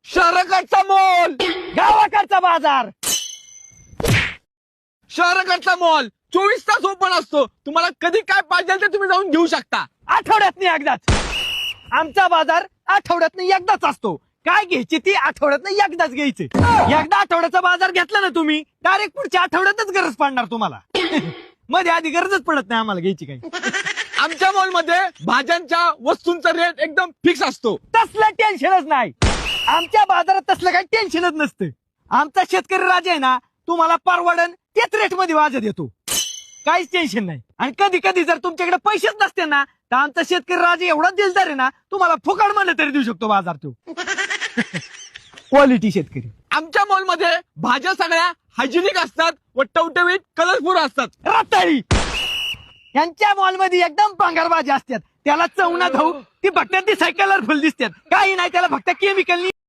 शहराकडचा mall, गावाकडचा बाजार. शहराकडचा mall 24 तास ओपन असतो. तुम्हाला कधी काय पाहिजे ते तुम्ही जाऊन घेऊ शकता. आठवड्यातनं एकदाच. आमचा बाजार आठवड्यातनं एकदाच असतो. काय घ्यायची ती आठवड्यातनं एकदाच घ्यायची. एकदा आठवड्याचा बाजार घेतला ना तुम्ही, डायरेक्ट पुढच्या आठवड्यातच गरज पडणार तुम्हाला. मध्ये आधी गरजच पडत नाही आम्हाला घ्यायची काही. आमच्या मॉलमध्ये भाज्यांच्या वस्तूंचा रेट एकदम फिक्स असतो. तसलं टेन्शनच नाही. आमच्या बाजारात तसलं काही टेन्शनच नसतं. आमचा शेतकरी राजा आहे ना, तुम्हाला परवडन तेच रेट मध्ये भाज्या देतो. काहीच टेन्शन नाही. आणि कधी कधी जर तुमच्याकडे पैसेच नसते ना, तर आमचा शेतकरी राजा एवढा दिलदार आहे ना, तुम्हाला फुकट म्हणलं तरी देऊ शकतो बाजार तो. क्वालिटी शेतकरी. आमच्या मॉलमध्ये भाज्या सगळ्या हायजेनिक असतात व टवटवीत कलरफुल असतात. रताळी यांच्या मॉलमध्ये एकदम पांघर भाज्या असतात. त्याला चवना धाऊ ती फक्त ती कलरफुल दिसतात. काही नाही, त्याला फक्त केमिकल